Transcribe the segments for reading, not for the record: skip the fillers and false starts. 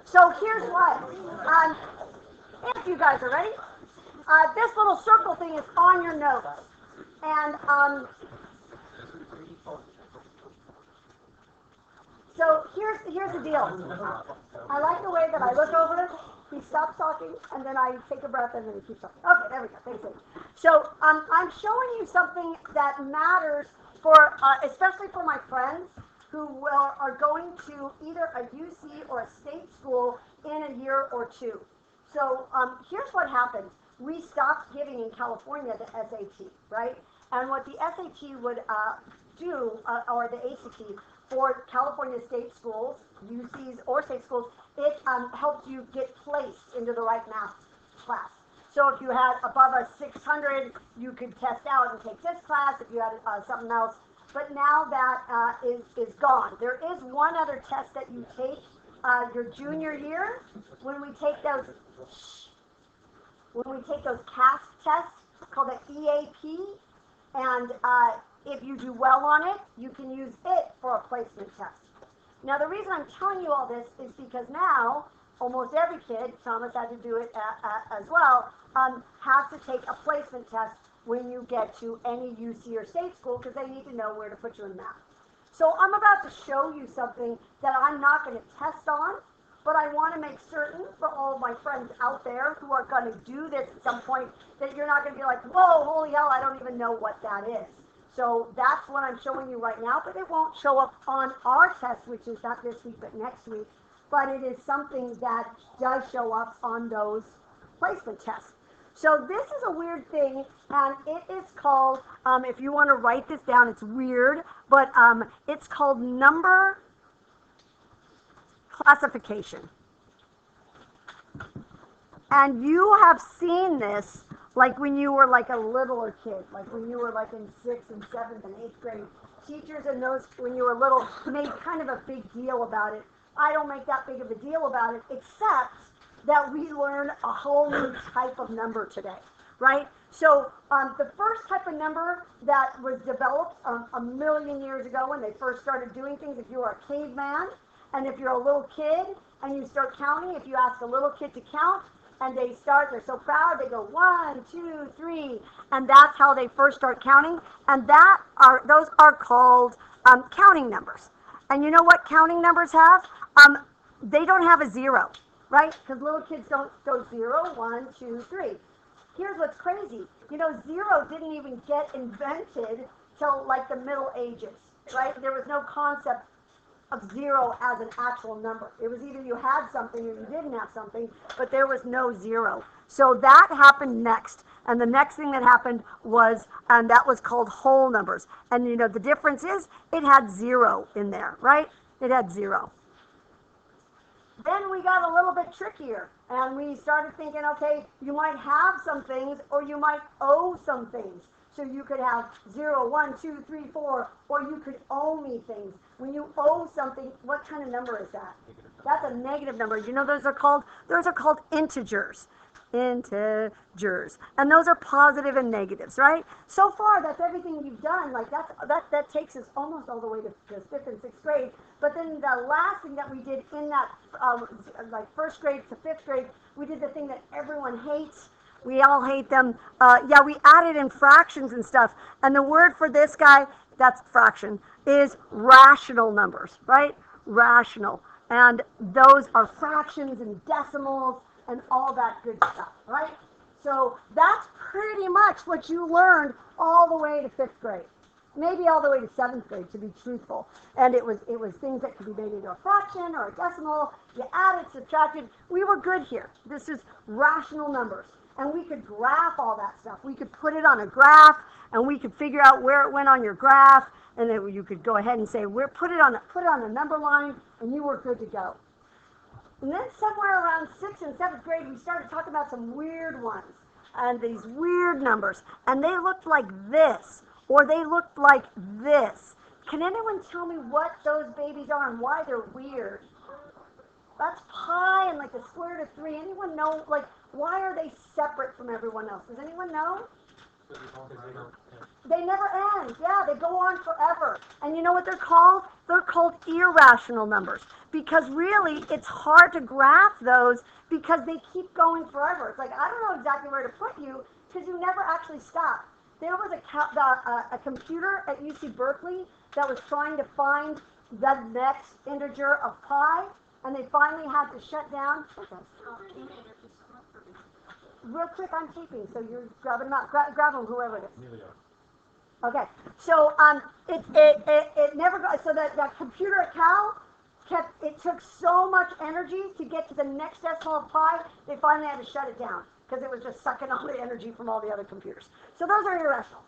So here's what. If you guys are ready, this little circle thing is on your notes. And so here's the deal. I like the way that I look over it. He stops talking, and then I take a breath, and then he keeps talking. Okay, there we go. Thanks, Lee. So I'm showing you something that matters for, especially for my friends who are going to either a UC or a state school in a year or two. So here's what happened. We stopped giving in California the SAT, right? And what the SAT would do, or the ACT, for California state schools, UCs or state schools, it helped you get placed into the right math class. So if you had above a 600, you could test out and take this class if you had something else. But now that is gone. There is one other test that you take your junior year when we take those CAST tests called the EAP, and if you do well on it, you can use it for a placement test. Now, the reason I'm telling you all this is because now almost every kid, Thomas had to do it as well, has to take a placement test when you get to any UC or state school because they need to know where to put you in math. So I'm about to show you something that I'm not going to test on, but I want to make certain for all of my friends out there who are going to do this at some point that you're not going to be like, whoa, holy hell, I don't even know what that is. So that's what I'm showing you right now, but it won't show up on our test, which is not this week, but next week. But it is something that does show up on those placement tests. So this is a weird thing, and it is called, if you want to write this down, it's weird, but it's called number classification. And you have seen this like when you were like a littler kid, like when you were like in 6th and 7th and 8th grade. Teachers and those, when you were little, made kind of a big deal about it. I don't make that big of a deal about it, except that we learn a whole new type of number today, right? So the first type of number that was developed a million years ago when they first started doing things, if you were a caveman, and if you're a little kid and you start counting, if you ask a little kid to count, and they're so proud, they go 1, 2, 3, and that's how they first start counting, and those are called counting numbers. And you know what counting numbers have? They don't have a zero, right? Because little kids don't go 0, 1, 2, 3. Here's what's crazy. You know, 0 didn't even get invented till like the Middle Ages, right? There was no concept of 0 as an actual number. It was either you had something or you didn't have something, but there was no 0. So that happened next. And the next thing that happened was, and that was called whole numbers. And you know, the difference is it had 0 in there, right? It had 0. Then we got a little bit trickier, and we started thinking, okay, you might have some things, or you might owe some things. So you could have 0, 1, 2, 3, 4, or you could owe me things. When you owe something, what kind of number is that? That's a negative number. You know those are called integers. Integers. And those are positive and negatives, right? So far, that's everything you've done. Like that takes us almost all the way to 5th and 6th grade. But then the last thing that we did in that, like 1st grade to 5th grade, we did the thing that everyone hates. We all hate them. We added in fractions and stuff. And the word for this guy, that's fraction, is rational numbers, right? Rational. And those are fractions and decimals and all that good stuff, right? So that's pretty much what you learned all the way to 5th grade. Maybe all the way to 7th grade, to be truthful. And it was things that could be made into a fraction or a decimal. You added, subtracted. We were good here. This is rational numbers. And we could graph all that stuff. We could put it on a graph, and we could figure out where it went on your graph, and then you could go ahead and say, put it on a number line, and you were good to go. And then somewhere around 6th and 7th grade, we started talking about some weird ones, and these weird numbers, and they looked like this, or they looked like this. Can anyone tell me what those babies are and why they're weird? That's pi and like the square root of 3. Anyone know, like, why are they separate from everyone else? Does anyone know? They never end. Yeah, they go on forever. And you know what they're called? They're called irrational numbers. Because really, it's hard to graph those because they keep going forever. It's like, I don't know exactly where to put you because you never actually stop. There was a computer at UC Berkeley that was trying to find the next integer of pi, and they finally had to shut down. Okay. Real quick, I'm taping, so you're grabbing them out. Grab them, whoever it is. Okay, so it never got, so that computer at Cal it took so much energy to get to the next decimal of pi, they finally had to shut it down because it was just sucking all the energy from all the other computers. So those are irrational.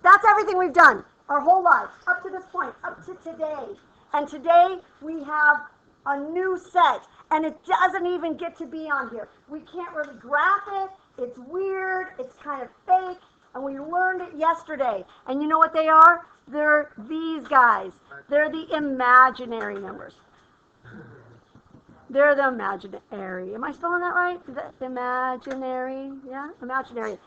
That's everything we've done our whole lives up to this point, up to today. And today we have a new set, and it doesn't even get to be on here. We can't really graph it. It's weird. It's kind of fake. And we learned it yesterday. And you know what they are? They're these guys. They're the imaginary numbers. They're the imaginary. Am I spelling that right? Is that imaginary? Yeah? Imaginary.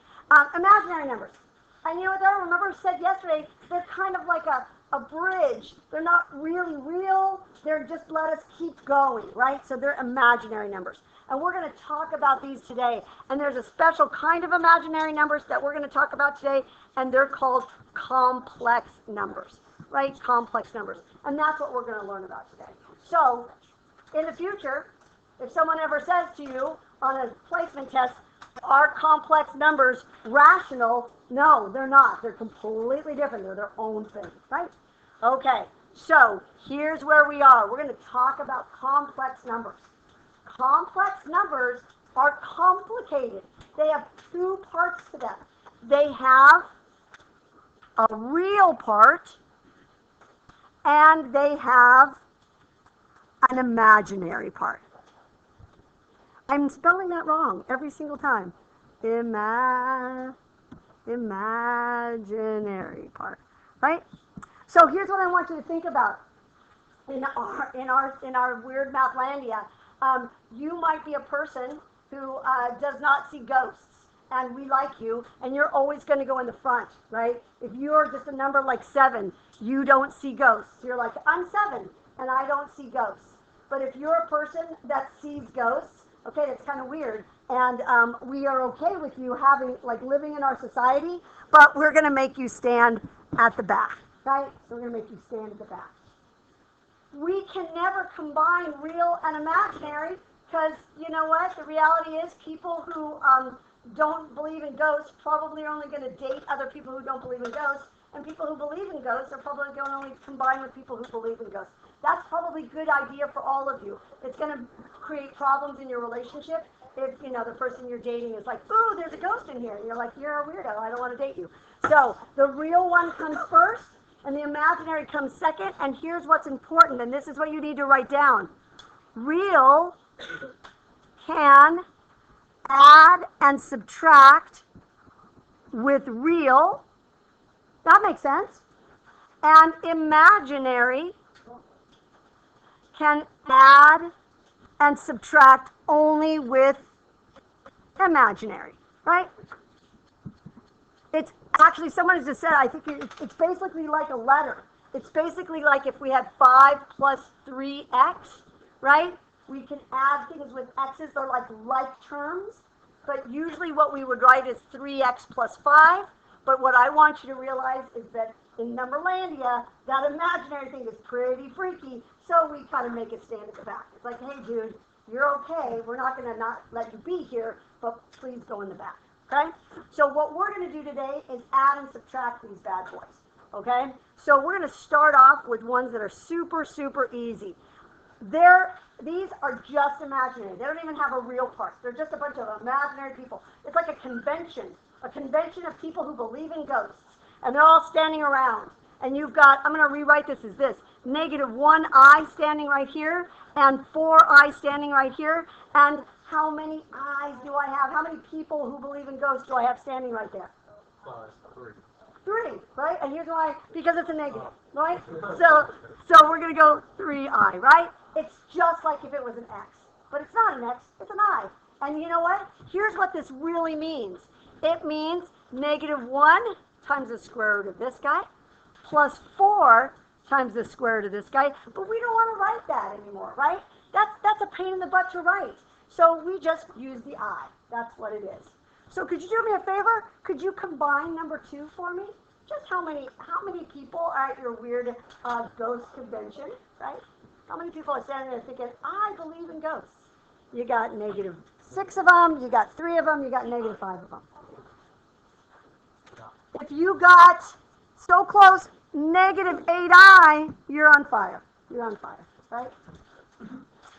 Imaginary numbers. And you know what they are? Remember I said yesterday, they're kind of like a bridge. They're not really real. They're just let us keep going, right? So they're imaginary numbers. And we're going to talk about these today. And there's a special kind of imaginary numbers that we're going to talk about today, and they're called complex numbers, right? Complex numbers. And that's what we're going to learn about today. So, in the future, if someone ever says to you on a placement test, are complex numbers rational? No, they're not. They're completely different. They're their own thing, right? Okay, so here's where we are. We're going to talk about complex numbers. Complex numbers are complicated. They have two parts to them. They have a real part, and they have an imaginary part. I'm spelling that wrong every single time. Imaginary part, right? So here's what I want you to think about in our weird Mathlandia. You might be a person who does not see ghosts, and we like you, and you're always going to go in the front, right? If you're just a number like 7, you don't see ghosts. You're like, I'm 7, and I don't see ghosts. But if you're a person that sees ghosts, okay, that's kind of weird, and we are okay with you living in our society, but we're going to make you stand at the back, right? So we're going to make you stand at the back. We can never combine real and imaginary because, you know what, the reality is people who don't believe in ghosts probably are only going to date other people who don't believe in ghosts, and people who believe in ghosts are probably going to only combine with people who believe in ghosts. That's probably a good idea for all of you. It's going to create problems in your relationship if, you know, the person you're dating is like, ooh, there's a ghost in here. And you're like, you're a weirdo. I don't want to date you. So the real one comes first, and the imaginary comes second. And here's what's important, and this is what you need to write down. Real can add and subtract with real. That makes sense. And imaginary can add and subtract only with imaginary, right? It's actually, someone has just said, I think it's basically like a letter. It's basically like if we had 5 plus 3x, right? We can add things with x's, they're like terms, but usually what we would write is 3x plus 5. But what I want you to realize is that in Numberlandia, that imaginary thing is pretty freaky, so we kind of make it stand at the back. It's like, hey, dude, you're okay. We're not going to not let you be here, but please go in the back, okay? So what we're going to do today is add and subtract these bad boys, okay? So we're going to start off with ones that are super, super easy. These are just imaginary. They don't even have a real part. They're just a bunch of imaginary people. It's like a convention of people who believe in ghosts. And they're all standing around. And you've got, I'm going to rewrite this as this, -1 eye standing right here, and 4 eyes standing right here. And how many eyes do I have? How many people who believe in ghosts do I have standing right there? 3, right? And here's why, because it's a negative, right? So we're going to go 3i, right? It's just like if it was an X. But it's not an X, it's an I. And you know what? Here's what this really means. It means negative 1 times the square root of this guy, plus 4 times the square root of this guy, but we don't want to write that anymore, right? That's a pain in the butt to write. So we just use the I. That's what it is. So could you do me a favor? Could you combine number 2 for me? Just how many people are at your weird ghost convention, right? How many people are standing there thinking, I believe in ghosts? You got negative 6 of them, you got 3 of them, you got negative 5 of them. If you got so close, negative 8i, you're on fire. You're on fire, right?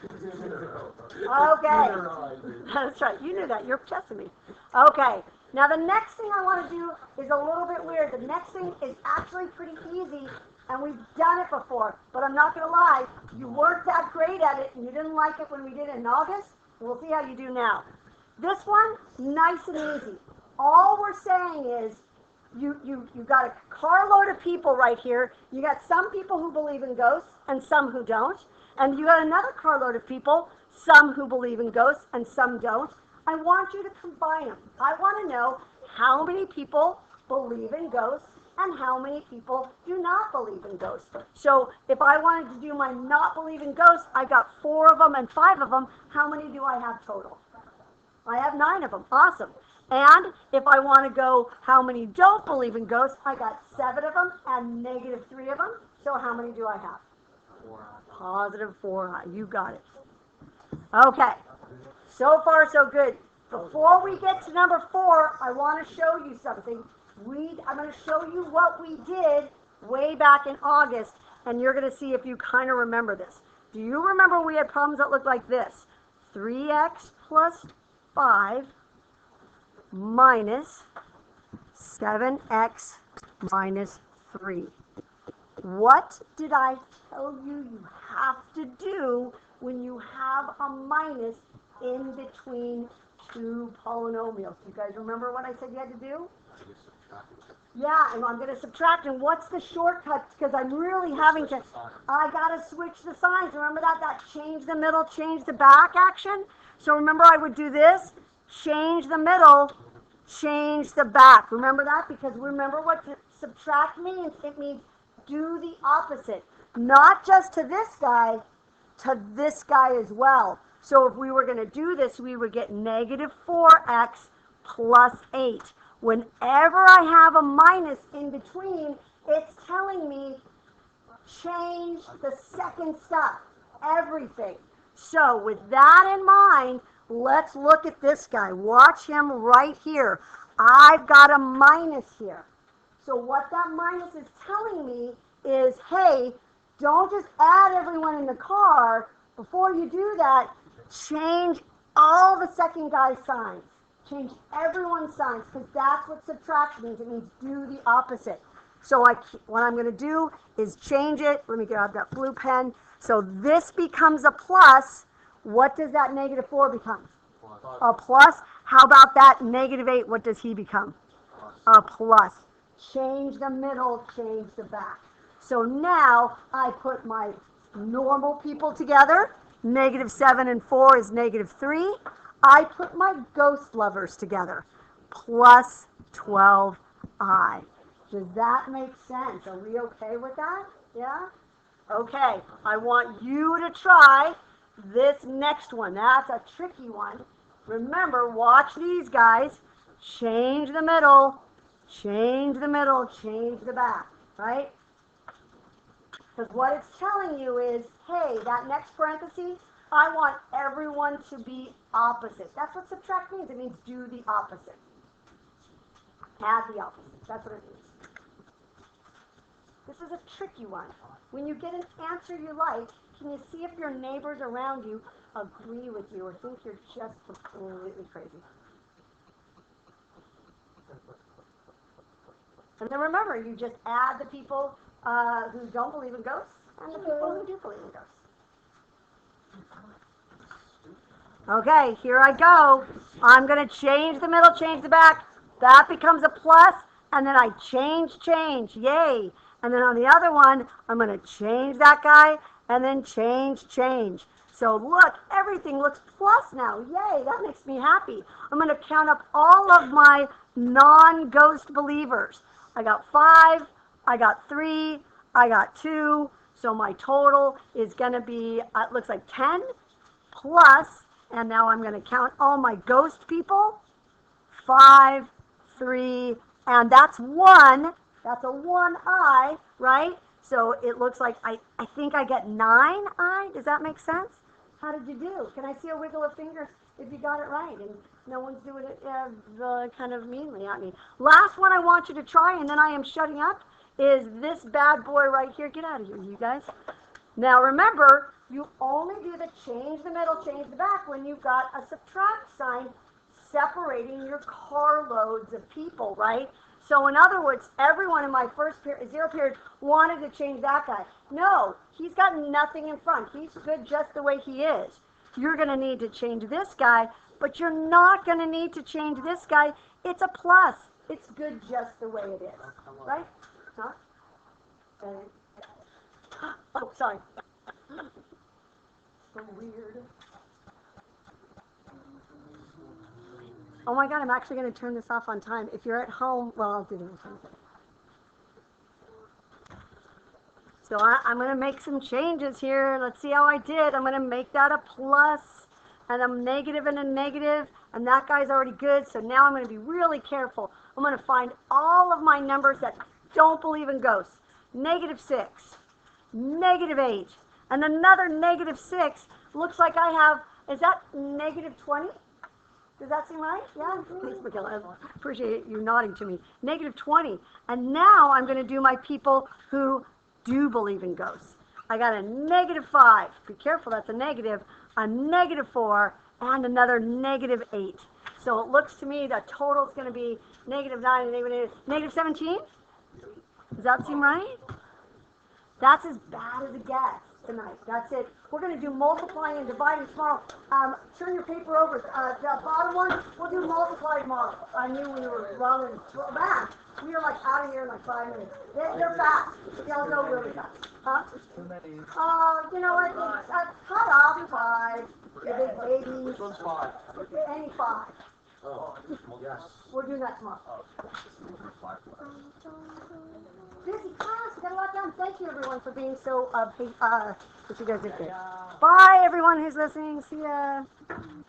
Okay. That's right. You knew that. You're testing me. Okay. Now the next thing I want to do is a little bit weird. The next thing is actually pretty easy, and we've done it before. But I'm not going to lie. You weren't that great at it, and you didn't like it when we did it in August. We'll see how you do now. This one, nice and easy. All we're saying is you got a carload of people right here. You got some people who believe in ghosts and some who don't. And you got another carload of people, some who believe in ghosts and some don't. I want you to combine them. I want to know how many people believe in ghosts and how many people do not believe in ghosts. So if I wanted to do my not believe in ghosts, I got 4 of them and 5 of them. How many do I have total? I have 9 of them. Awesome. And if I want to go how many don't believe in ghosts, I got 7 of them and negative 3 of them. So how many do I have? 4. Positive 4. You got it. Okay. So far, so good. Before we get to number 4, I want to show you something. I'm going to show you what we did way back in August, and you're going to see if you kind of remember this. Do you remember we had problems that looked like this? 3x plus 5 minus 7x minus 3. What did I tell you have to do when you have a minus in between 2 polynomials? Do you guys remember what I said you had to do? Yeah, and I'm going to subtract. And what's the shortcut? Because I'm really having to, I got to switch the signs. Remember that change the middle, change the back action? So remember I would do this, change the middle, change the back. Remember that? Because remember what subtract means? It means do the opposite. Not just to this guy as well. So if we were going to do this, we would get negative 4x plus 8. Whenever I have a minus in between, it's telling me change the second stuff, everything. So with that in mind, let's look at this guy. Watch him right here. I've got a minus here. So what that minus is telling me is, hey, don't just add everyone in the car. Before you do that, change all the second guy's signs. Change everyone's signs, because that's what subtraction means. It means do the opposite. So what I'm going to do is change it. Let me grab that blue pen. So this becomes a plus. What does that negative 4 become? A plus. How about that negative 8? What does he become? A plus. Change the middle, change the back. So now I put my normal people together. Negative 7 and 4 is negative 3. I put my ghost lovers together. Plus 12i. Does that make sense? Are we okay with that? Yeah? Okay. I want you to try this next one. That's a tricky one. Remember, watch these guys. Change the middle, change the middle, change the back, right? Because what it's telling you is, hey, that next parenthesis, I want everyone to be opposite. That's what subtract means. It means do the opposite. Add the opposite. That's what it means. This is a tricky one. When you get an answer you like, can you see if your neighbors around you agree with you or think you're just completely crazy? And then remember, you just add the people who don't believe in ghosts and the people who do believe in ghosts. Okay, here I go. I'm going to change the middle, change the back. That becomes a plus, and then I change. Yay. And then on the other one, I'm going to change that guy, and then change. So look, everything looks plus now. Yay, that makes me happy. I'm going to count up all of my non-ghost believers. I got 5, I got 3, I got 2, so my total is going to be, it looks like 10 plus, and now I'm going to count all my ghost people, 5, 3, and that's 1. That's a 1 eye, right? So it looks like I think I get 9 eye. Does that make sense? How did you do? Can I see a wiggle of fingers if you got it right? And no one's doing it kind of meanly at me. Last one I want you to try, and then I am shutting up, is this bad boy right here. Get out of here, you guys. Now remember, you only do the change the middle, change the back when you've got a subtract sign separating your carloads of people, right? So in other words, everyone in my first period, 0 period wanted to change that guy. No, he's got nothing in front. He's good just the way he is. You're going to need to change this guy, but you're not going to need to change this guy. It's a plus. It's good just the way it is, right? Huh? Oh, sorry. So weird. Oh my God, I'm actually going to turn this off on time. If you're at home, well, I'll do it on time. So I'm going to make some changes here. Let's see how I did. I'm going to make that a plus, and a negative and a negative, and that guy's already good. So now I'm going to be really careful. I'm going to find all of my numbers that don't believe in ghosts. -6, -8, and another -6. Looks like I have, is that -20? Does that seem right? Yeah? Thanks, Michaela. I appreciate you nodding to me. -20. And now I'm going to do my people who do believe in ghosts. I got a -5. Be careful, that's a negative. A -4, and another -8. So it looks to me that total is going to be -9 and -17. Does that seem right? That's as bad as it gets tonight. That's it. We're going to do multiplying and dividing tomorrow. Turn your paper over. The bottom one, we'll do multiply tomorrow. I knew we were wrong and bad. We are like out of here in like 5 minutes. They're fast. They'll go really fast. Huh? Oh, you know what? Cut off 5. You big baby. Which one's 5? Any 5. Oh, yes. We're doing that tomorrow. Busy class. We got a lot done. Thank you, everyone, for being so what you guys did. Bye, everyone who's listening. See ya.